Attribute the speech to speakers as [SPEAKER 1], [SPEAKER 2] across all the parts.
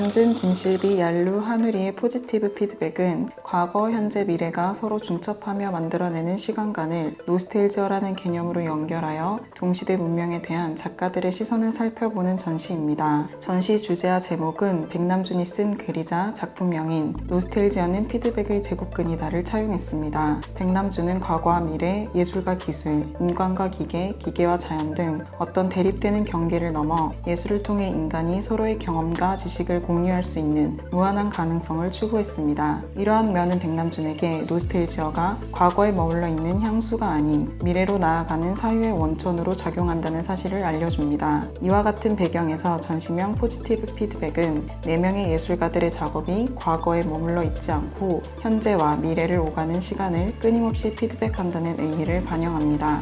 [SPEAKER 1] 백남준, 김실비, 얄루, 한우리의 포지티브 피드백은 과거, 현재, 미래가 서로 중첩하며 만들어내는 시간관을 노스텔지어라는 개념으로 연결하여 동시대 문명에 대한 작가들의 시선을 살펴보는 전시입니다. 전시 주제와 제목은 백남준이 쓴 글이자 작품명인 노스텔지어는 피드백의 제국근이다를 차용했습니다. 백남준은 과거와 미래, 예술과 기술, 인간과 기계, 기계와 자연 등 어떤 대립되는 경계를 넘어 예술을 통해 인간이 서로의 경험과 지식을 공유할 수 있는 무한한 가능성을 추구했습니다. 이러한 면은 백남준에게 노스텔지어가 과거에 머물러 있는 향수가 아닌 미래로 나아가는 사유의 원천으로 작용한다는 사실을 알려줍니다. 이와 같은 배경에서 전시명 포지티브 피드백은 4명의 예술가들의 작업이 과거에 머물러 있지 않고 현재와 미래를 오가는 시간을 끊임없이 피드백한다는 의미를 반영합니다.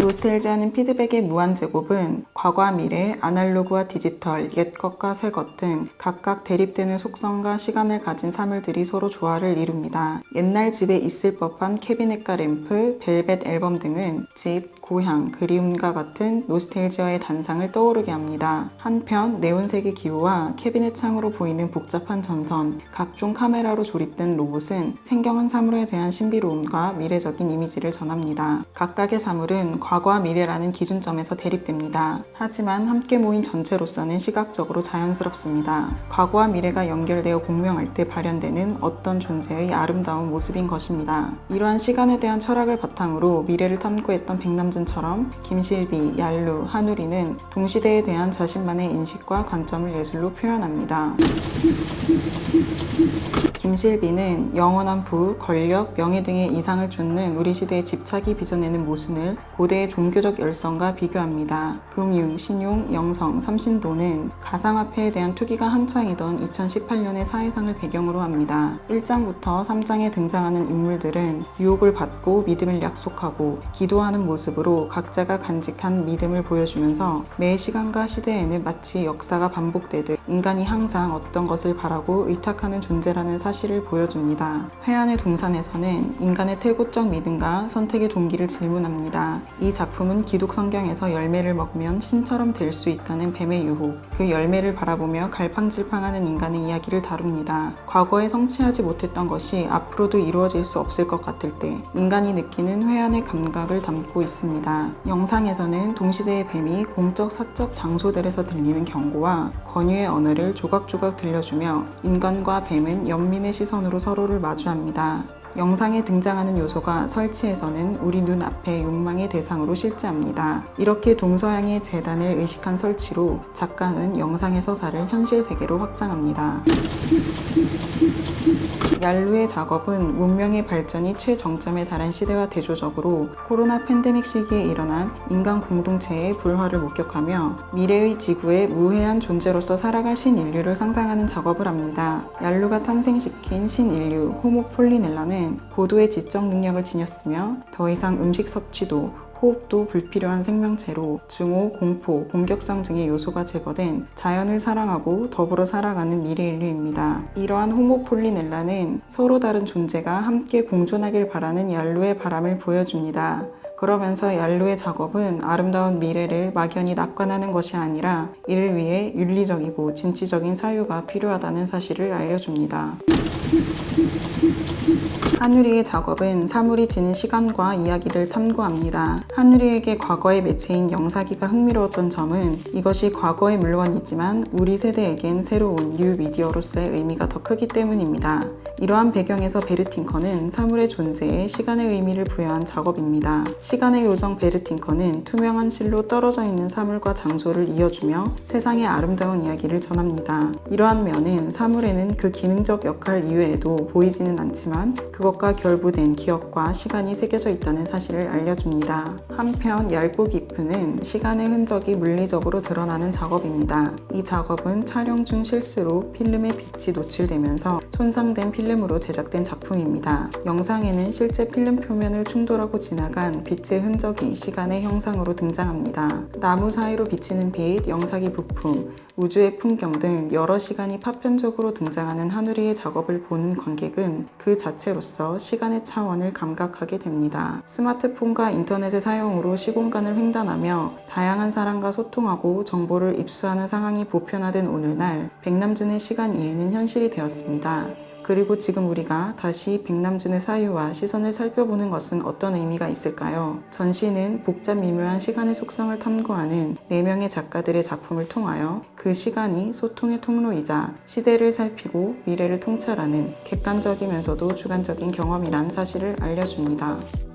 [SPEAKER 1] 노스텔지어는 피드백의 무한제곱은 과거와 미래, 아날로그와 디지털, 옛것과 새것 등 각각 대립되는 속성과 시간을 가진 사물들이 서로 조화를 이룹니다. 옛날 집에 있을 법한 캐비넷과 램프, 벨벳 앨범 등은 집, 고향, 그리움과 같은 노스텔지어의 단상을 떠오르게 합니다. 한편 네온색의 기호와 캐비넷 창으로 보이는 복잡한 전선, 각종 카메라로 조립된 로봇은 생경한 사물에 대한 신비로움과 미래적인 이미지를 전합니다. 각각의 사물은 과거와 미래라는 기준점에서 대립됩니다. 하지만 함께 모인 전체로서는 시각적으로 자연스럽습니다. 과거와 미래가 연결되어 공명할 때 발현되는 어떤 존재의 아름다운 모습인 것입니다. 이러한 시간에 대한 철학을 바탕으로 미래를 탐구했던 백남준처럼 김실비, 얄루, 한우리는 동시대에 대한 자신만의 인식과 관점을 예술로 표현합니다. 김실비는 영원한 부, 권력, 명예 등의 이상을 쫓는 우리 시대의 집착이 빚어내는 모순을 고대의 종교적 열성과 비교합니다. 금융, 신용, 영성, 삼신도는 가상화폐에 대한 투기가 한창이던 2018년의 사회상을 배경으로 합니다. 1장부터 3장에 등장하는 인물들은 유혹을 받고 믿음을 약속하고 기도하는 모습으로 각자가 간직한 믿음을 보여주면서 매 시간과 시대에는 마치 역사가 반복되듯 인간이 항상 어떤 것을 바라고 의탁하는 존재라는 사실을 보여줍니다. 회한의 동산에서는 인간의 태고적 믿음과 선택의 동기를 질문합니다. 이 작품은 기독 성경에서 열매를 먹으면 신처럼 될 수 있다는 뱀의 유혹, 그 열매를 바라보며 갈팡질팡하는 인간의 이야기를 다룹니다. 과거에 성취하지 못했던 것이 앞으로도 이루어질 수 없을 것 같을 때 인간이 느끼는 회한의 감각을 담고 있습니다. 영상에서는 동시대의 뱀이 공적 사적 장소들에서 들리는 경고와 권유의 언어를 조각조각 들려주며 인간과 뱀은 연민의 시선으로 서로를 마주합니다. 영상에 등장하는 요소가 설치에서는 우리 눈앞에 욕망의 대상으로 실제합니다. 이렇게 동서양의 재단을 의식한 설치로 작가는 영상의 서사를 현실 세계로 확장합니다. 얄루의 작업은 문명의 발전이 최정점에 달한 시대와 대조적으로 코로나 팬데믹 시기에 일어난 인간 공동체의 불화를 목격하며 미래의 지구에 무해한 존재로서 살아갈 신인류를 상상하는 작업을 합니다. 얄루가 탄생시킨 신인류 호모폴리넬라는 고도의 지적 능력을 지녔으며 더 이상 음식 섭취도 호흡도 불필요한 생명체로 증오, 공포, 공격성 등의 요소가 제거된 자연을 사랑하고 더불어 살아가는 미래인류입니다. 이러한 호모폴리넬라는 서로 다른 존재가 함께 공존하길 바라는 얄루의 바람을 보여줍니다. 그러면서 얄루의 작업은 아름다운 미래를 막연히 낙관하는 것이 아니라 이를 위해 윤리적이고 진취적인 사유가 필요하다는 사실을 알려줍니다. 한우리의 작업은 사물이 지닌 시간과 이야기를 탐구합니다. 한우리에게 과거의 매체인 영사기가 흥미로웠던 점은 이것이 과거의 물건이지만 우리 세대에겐 새로운 뉴 미디어로서의 의미가 더 크기 때문입니다. 이러한 배경에서 베르팅커는 사물의 존재에 시간의 의미를 부여한 작업입니다. 시간의 요정 베르팅커는 투명한 실로 떨어져 있는 사물과 장소를 이어주며 세상의 아름다운 이야기를 전합니다. 이러한 면은 사물에는 그 기능적 역할 이외에도 보이지는 않지만 그것 그것과 결부된 기억과 시간이 새겨져 있다는 사실을 알려줍니다. 한편 얇고 깊이는 시간의 흔적이 물리적으로 드러나는 작업입니다. 이 작업은 촬영 중 실수로 필름의 빛이 노출되면서 손상된 필름으로 제작된 작품입니다. 영상에는 실제 필름 표면을 충돌하고 지나간 빛의 흔적이 시간의 형상으로 등장합니다. 나무 사이로 비치는 빛, 영상의 부품, 우주의 풍경 등 여러 시간이 파편적으로 등장하는 하누리의 작업을 보는 관객은 그 자체로서 시간의 차원을 감각하게 됩니다. 스마트폰과 인터넷의 사용으로 시공간을 횡단하며 다양한 사람과 소통하고 정보를 입수하는 상황이 보편화된 오늘날 백남준의 시간 이해는 현실이 되었습니다. 그리고 지금 우리가 다시 백남준의 사유와 시선을 살펴보는 것은 어떤 의미가 있을까요? 전시는 복잡 미묘한 시간의 속성을 탐구하는 4명의 작가들의 작품을 통하여 그 시간이 소통의 통로이자 시대를 살피고 미래를 통찰하는 객관적이면서도 주관적인 경험이란 사실을 알려줍니다.